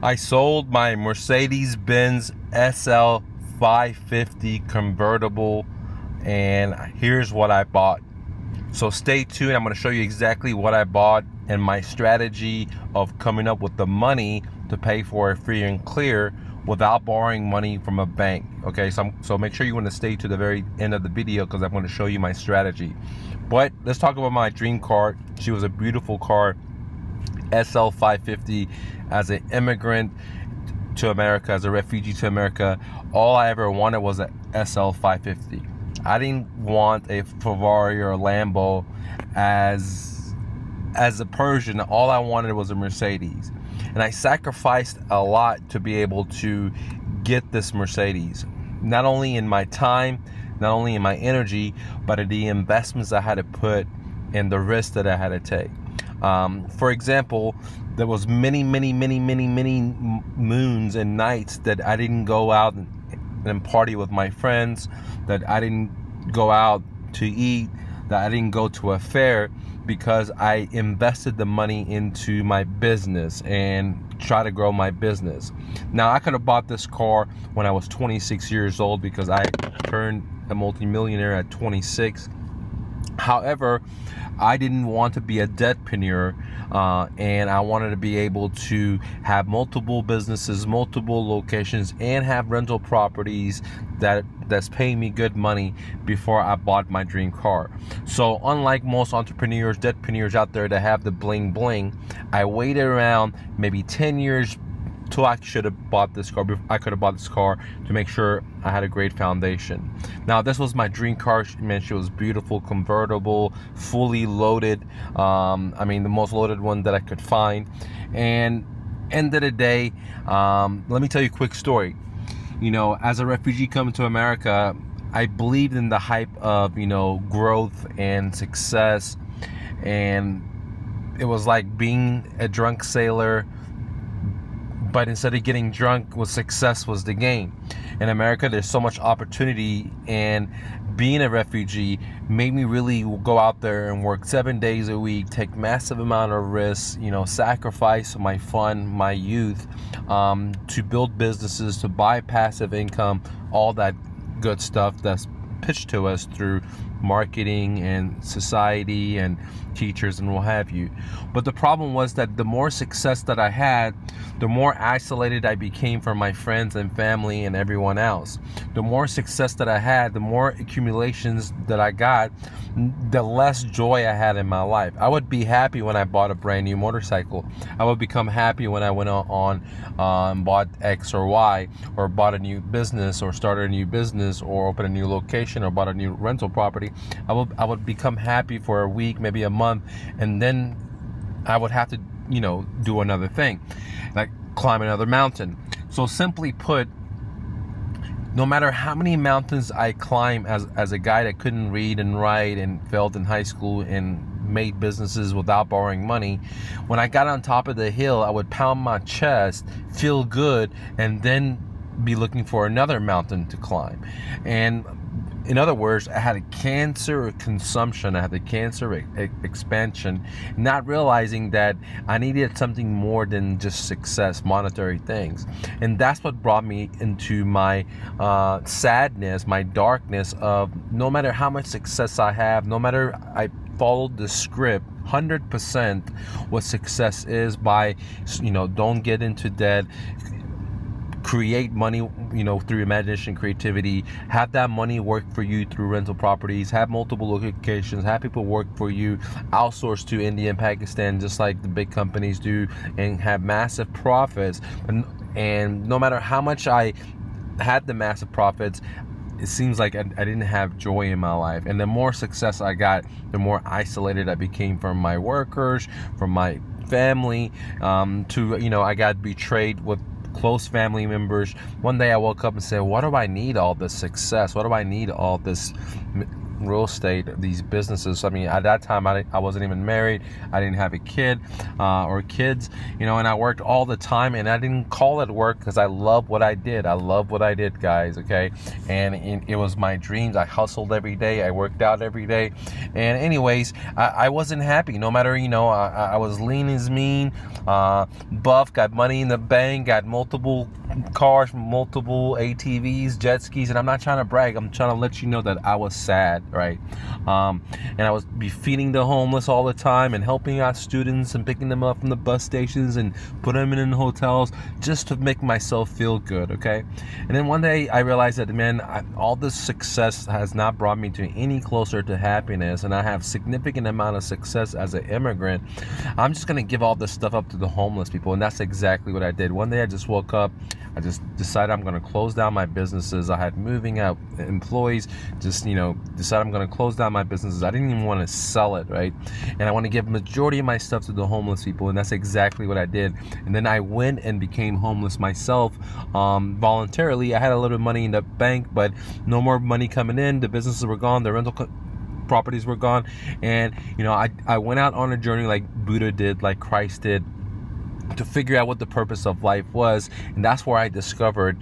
I sold my Mercedes-Benz SL550 convertible, and here's what I bought. So stay tuned. I'm going to show you exactly what I bought and my strategy of coming up with the money to pay for it free and clear without borrowing money from a bank. Okay, so make sure you want to stay to the very end of the video because I'm going to show you my strategy. But let's talk about my dream car. She was a beautiful car, SL550. As an immigrant to America, as a refugee to America, all I ever wanted was a SL550. I didn't want a Ferrari or a Lambo as a Persian. All I wanted was a Mercedes, and I sacrificed a lot to be able to get this Mercedes. Not only in my time, not only in my energy, but in the investments I had to put and the risks that I had to take. For example, there was many moons and nights that I didn't go out and party with my friends, that I didn't go out to eat, that I didn't go to a fair, because I invested the money into my business and try to grow my business. Now, I could have bought this car when I was 26 years old because I turned a multimillionaire at 26. However, I didn't want to be a debtpreneur, and I wanted to be able to have multiple businesses, multiple locations, and have rental properties that's paying me good money before I bought my dream car. So unlike most entrepreneurs, debtpreneurs out there that have the bling bling, I waited around maybe 10 years till I should have bought this car. I could have bought this car to make sure I had a great foundation. Now, this was my dream car. Man, she was beautiful, convertible, fully loaded. I mean, the most loaded one that I could find. And end of the day, let me tell you a quick story. You know, as a refugee coming to America, I believed in the hype of, growth and success. And it was like being a drunk sailor, but instead of getting drunk with success was the game. In America, there's so much opportunity, and being a refugee made me really go out there and work 7 days a week, take massive amount of risks, sacrifice my fun, my youth, to build businesses, to buy passive income, all that good stuff that's pitched to us through marketing and society and teachers and what have you. But the problem was that the more success that I had, the more isolated I became from my friends and family and everyone else. The more success that I had, the more accumulations that I got, the less joy I had in my life. I would be happy when I bought a brand new motorcycle. I would become happy when I went on bought X or Y, or bought a new business, or started a new business, or opened a new location, or bought a new rental property. I would become happy for a week, maybe a month, and then I would have to, do another thing, like climb another mountain. So simply put, no matter how many mountains I climb as a guy that couldn't read and write and failed in high school and made businesses without borrowing money, when I got on top of the hill, I would pound my chest, feel good, and then be looking for another mountain to climb. And in other words, I had a cancer consumption, I had the cancer expansion, not realizing that I needed something more than just success, monetary things. And that's what brought me into my sadness, my darkness of no matter how much success I have, no matter I followed the script 100% what success is by, don't get into debt, create money, through imagination, creativity, have that money work for you through rental properties, have multiple locations, have people work for you, outsource to India and Pakistan just like the big companies do, and have massive profits. And no matter how much I had the massive profits, it seems like I didn't have joy in my life. And the more success I got, the more isolated I became from my workers, from my family, I got betrayed with close family members. One day I woke up and said, what do I need all this success? What do I need all this real estate, these businesses. I mean, at that time, I wasn't even married. I didn't have a kid or kids, and I worked all the time, and I didn't call it work because I love what I did. I love what I did, guys, okay? And it was my dreams. I hustled every day. I worked out every day. And anyways, I wasn't happy. No matter, I was lean as mean, buff, got money in the bank, got multiple cars, multiple ATVs, jet skis, and I'm not trying to brag. I'm trying to let you know that I was sad, right? And I was feeding the homeless all the time and helping out students and picking them up from the bus stations and putting them in hotels just to make myself feel good, okay? And then one day I realized that, man, all this success has not brought me to any closer to happiness, and I have significant amount of success as an immigrant. I'm just gonna give all this stuff up to the homeless people, and that's exactly what I did. One day I just woke up, I just decided I'm going to close down my businesses. I had moving out employees, just, decided I'm going to close down my businesses. I didn't even want to sell it, right? And I want to give majority of my stuff to the homeless people, and that's exactly what I did. And then I went and became homeless myself voluntarily. I had a little bit of money in the bank, but no more money coming in. The businesses were gone. The rental properties were gone. And, I went out on a journey like Buddha did, like Christ did, to figure out what the purpose of life was. And that's where I discovered,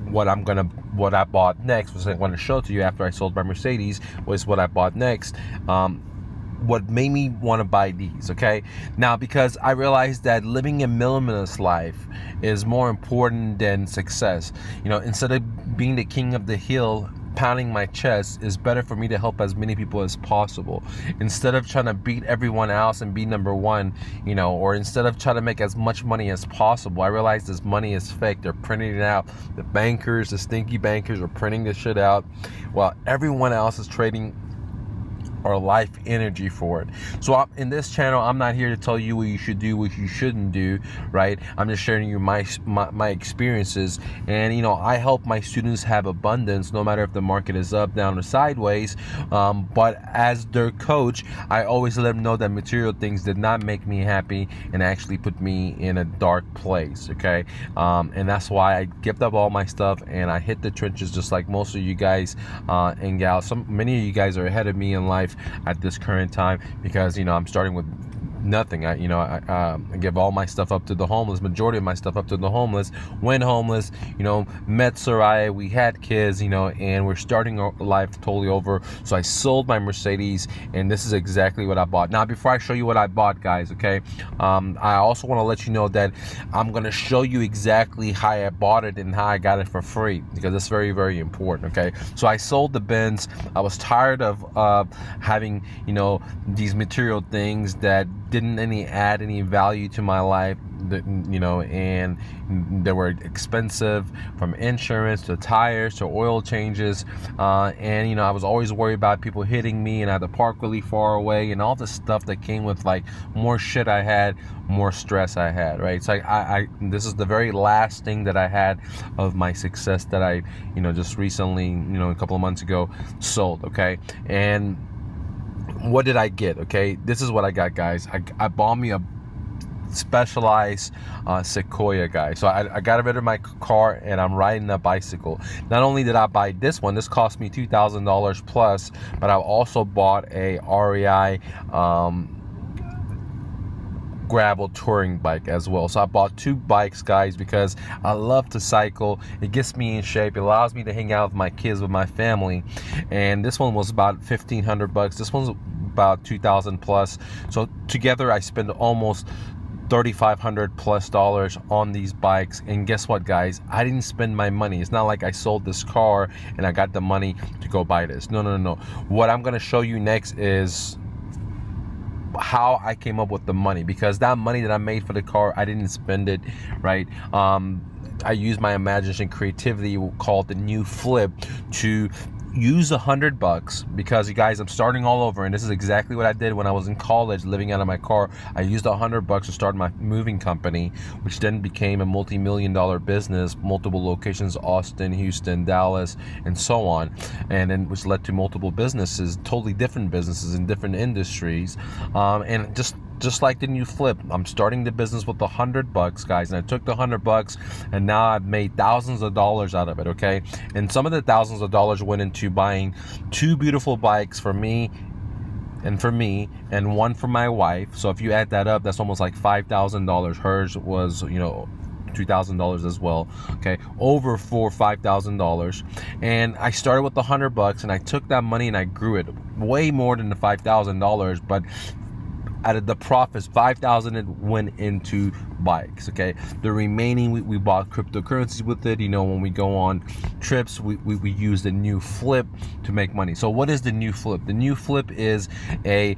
what I bought next, was I want to show to you after I sold my Mercedes, was what I bought next. What made me want to buy these, okay? Now, because I realized that living a minimalist life is more important than success. Instead of being the king of the hill, pounding my chest, is better for me to help as many people as possible. Instead of trying to beat everyone else and be number one, or instead of trying to make as much money as possible, I realized this money is fake. They're printing it out. The bankers, the stinky bankers, are printing this shit out while everyone else is trading our life energy for it. So in this channel, I'm not here to tell you what you should do, what you shouldn't do, right? I'm just sharing you my experiences, and I help my students have abundance no matter if the market is up, down, or sideways. But as their coach, I always let them know that material things did not make me happy and actually put me in a dark place, okay? And that's why I gift up all my stuff and I hit the trenches just like most of you guys and gals. Many of you guys are ahead of me in life at this current time, because I'm starting with nothing. I give all my stuff up to the homeless, majority of my stuff up to the homeless. Went homeless, met Soraya, we had kids, and we're starting our life totally over. So I sold my Mercedes, and this is exactly what I bought. Now, before I show you what I bought, guys, okay, I also want to let you know that I'm going to show you exactly how I bought it and how I got it for free, because it's very, very important, okay? So I sold the Benz. I was tired of having, these material things that didn't add any value to my life, and they were expensive, from insurance to tires to oil changes, and I was always worried about people hitting me, and I had to park really far away, and all the stuff that came with like more shit I had, more stress I had, right? So I this is the very last thing that I had of my success that I just recently, a couple of months ago, sold, okay? And what did I get? Okay, this is what I got, guys. I bought me a Specialized Sequoia, guys. So I got rid of my car and I'm riding a bicycle. Not only did I buy this one, this cost me $2,000 plus, but I also bought a REI gravel touring bike as well. So I bought two bikes, guys, because I love to cycle. It gets me in shape. It allows me to hang out with my kids, with my family. And this one was about $1,500. This one's about $2,000 plus. So together I spent almost $3,500 plus on these bikes. And guess what, guys? I didn't spend my money. It's not like I sold this car and I got the money to go buy this. No. What I'm going to show you next is how I came up with the money, because that money that I made for the car, I didn't spend it, right? I used my imagination, creativity, called the new flip, to use $100, because you guys, I'm starting all over, and this is exactly what I did when I was in college, living out of my car. I used $100 to start my moving company, which then became a multi-million-dollar business, multiple locations: Austin, Houston, Dallas, and so on, and then which led to multiple businesses, totally different businesses in different industries, and just just like the new flip. I'm starting the business with $100, guys, and I took the $100 and now I've made thousands of dollars out of it, okay? And some of the thousands of dollars went into buying 2 beautiful bikes for me and one for my wife. So if you add that up, that's almost like $5,000. Hers was, $2,000 as well, okay, over $5,000. And I started with $100 and I took that money and I grew it way more than the $5,000, but out of the profits, $5,000 went into bikes, okay? The remaining, we bought cryptocurrencies with it. When we go on trips, we use the new flip to make money. So what is the new flip? The new flip is a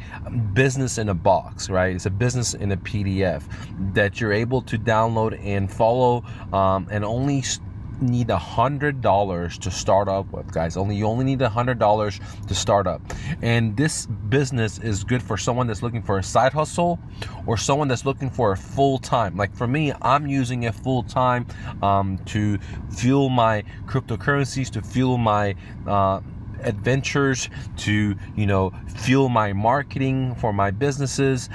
business in a box, right? It's a business in a PDF that you're able to download and follow, and only need $100 to start up with, guys. You only need $100 to start up. And this business is good for someone that's looking for a side hustle or someone that's looking for a full-time. Like for me, I'm using it full-time to fuel my cryptocurrencies, to fuel my adventures, to fuel my marketing for my businesses.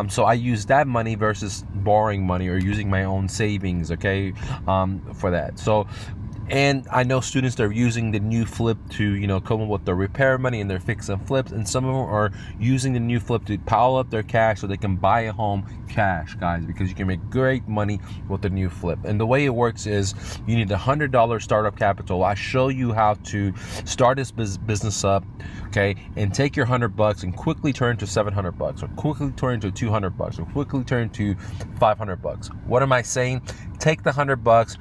So I use that money versus borrowing money or using my own savings, okay, for that. So, and I know students that are using the new flip to come up with the repair money and their fix and flips, and some of them are using the new flip to pile up their cash so they can buy a home cash, guys, because you can make great money with the new flip. And the way it works is you need $100 startup capital. I show you how to start this business up, okay, and take your $100 and quickly turn to $700, or quickly turn to $200, or quickly turn to $500. What am I saying? Take the $100,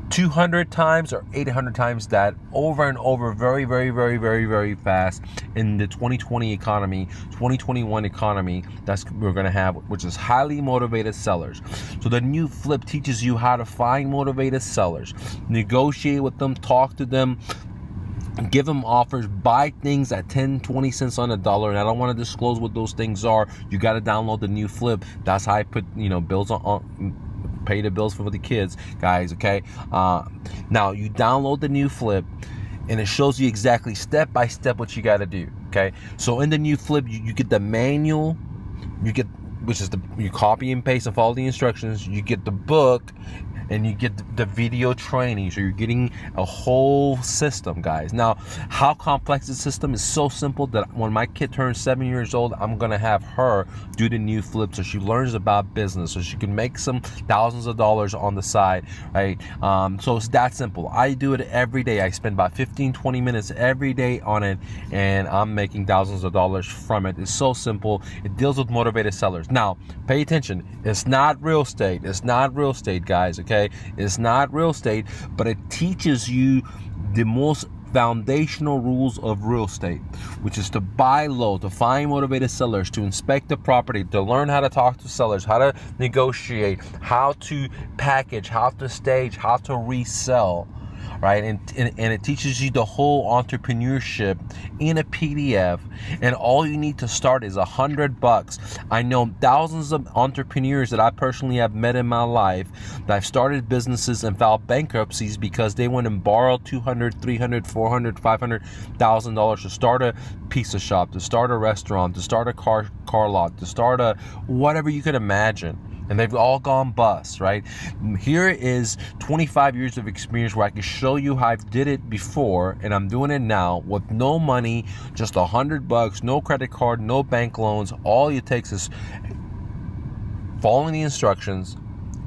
200 times or 800 times that over and over, very, very, very, very, very fast in the 2020 economy, 2021 economy we're going to have, which is highly motivated sellers. So the new flip teaches you how to find motivated sellers, negotiate with them, talk to them, give them offers, buy things at 10, 20 cents on the dollar. And I don't want to disclose what those things are. You got to download the new flip. That's how I put, bills on pay the bills for the kids, guys, okay? Now you download the new flip and it shows you exactly step by step what you got to do, okay? So in the new flip, you get the manual, which is you copy and paste and follow the instructions. You get the book, and you get the video training. So you're getting a whole system, guys. Now, how complex the system is so simple that when my kid turns 7 years old, I'm gonna have her do the new flip so she learns about business, so she can make some thousands of dollars on the side, right? So it's that simple. I do it every day. I spend about 15-20 minutes every day on it, and I'm making thousands of dollars from it. It's so simple. It deals with motivated sellers. Now, pay attention. It's not real estate. It's not real estate, guys, okay? It's not real estate, but it teaches you the most foundational rules of real estate, which is to buy low, to find motivated sellers, to inspect the property, to learn how to talk to sellers, how to negotiate, how to package, how to stage, how to resell, right? And it teaches you the whole entrepreneurship in a PDF. And all you need to start is $100. I know thousands of entrepreneurs that I personally have met in my life that have started businesses and filed bankruptcies because they went and borrowed $200, $300, $400, $500,000 to start a pizza shop, to start a restaurant, to start a car lot, to start a whatever you could imagine. And they've all gone bust, right? Here is 25 years of experience where I can show you how I did it before, and I'm doing it now with no money, just $100, no credit card, no bank loans. All it takes is following the instructions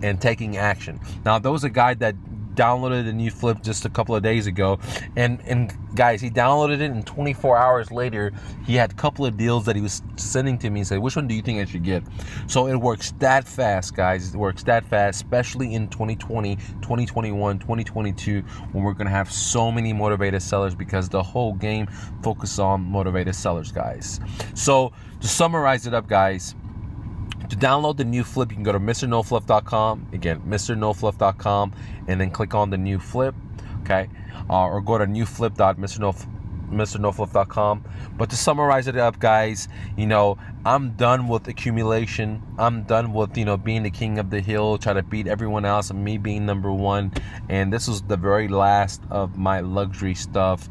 and taking action. Now, there was a guy that downloaded a new flip just a couple of days ago, and guys, he downloaded it, and 24 hours later he had a couple of deals that he was sending to me and said, which one do you think I should get? So it works that fast, guys. It works that fast, especially in 2020, 2021, 2022, when we're gonna have so many motivated sellers, because the whole game focuses on motivated sellers, guys. So to summarize it up, guys, to download the new flip, you can go to MrNoFluff.com. Again, MrNoFluff.com, and then click on the new flip, okay? Or go to newflip.MrNoFluff.com. But to summarize it up, guys, I'm done with accumulation. I'm done with, being the king of the hill, try to beat everyone else and me being number one. And this was the very last of my luxury stuff.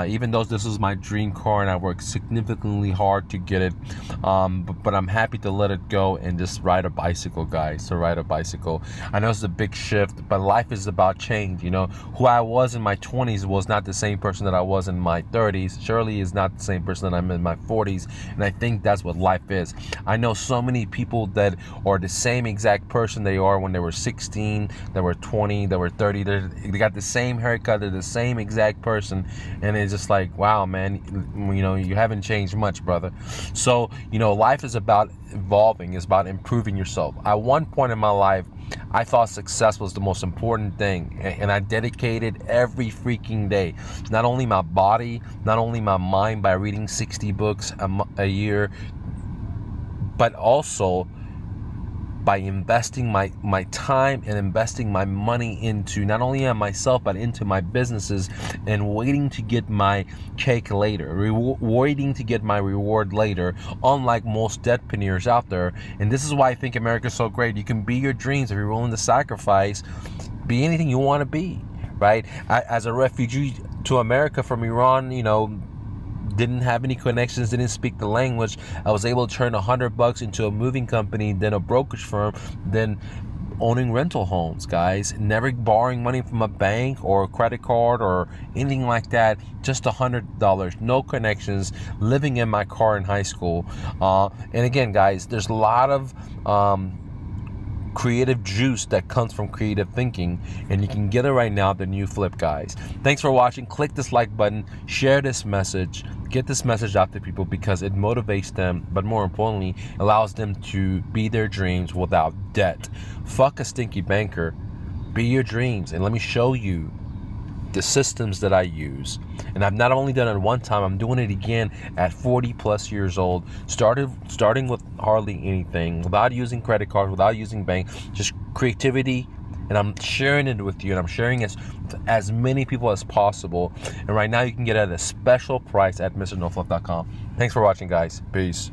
Even though this was my dream car and I worked significantly hard to get it. But I'm happy to let it go and just ride a bicycle, guys. So ride a bicycle. I know it's a big shift, but life is about change. Who I was in my 20s was not the same person that I was in my 30s. Shirley is not the same person that I'm in my 40s. And I think that's what life is. I know so many people that are the same exact person they are when they were 16, they were 20, they were 30. They got the same haircut, they're the same exact person, and it's just like, wow, man, you haven't changed much, brother. So, life is about evolving, it's about improving yourself. At one point in my life, I thought success was the most important thing, and I dedicated every freaking day, not only my body, not only my mind, by reading 60 books a year, but also by investing my time and investing my money into not only on myself but into my businesses, and waiting to get my cake later, waiting to get my reward later, unlike most entrepreneurs out there. And this is why I think America's so great. You can be your dreams if you're willing to sacrifice. Be anything you want to be, right? As a refugee to America from Iran, didn't have any connections, didn't speak the language, I was able to turn $100 into a moving company, then a brokerage firm, then owning rental homes, guys. Never borrowing money from a bank or a credit card or anything like that. Just $100, no connections, living in my car in high school. And again, guys, there's a lot of creative juice that comes from creative thinking, and you can get it right now at the new Flip, guys. Thanks for watching. Click this like button, share this message, get this message out to people, because it motivates them, but more importantly, allows them to be their dreams without debt. Fuck a stinky banker. Be your dreams, and let me show you the systems that I use. And I've not only done it one time, I'm doing it again at 40 plus years old, starting with hardly anything, without using credit cards, without using bank, just creativity. And I'm sharing it with you, and I'm sharing it with as many people as possible. And right now you can get it at a special price at MrNoFluff.com. Thanks for watching, guys. Peace.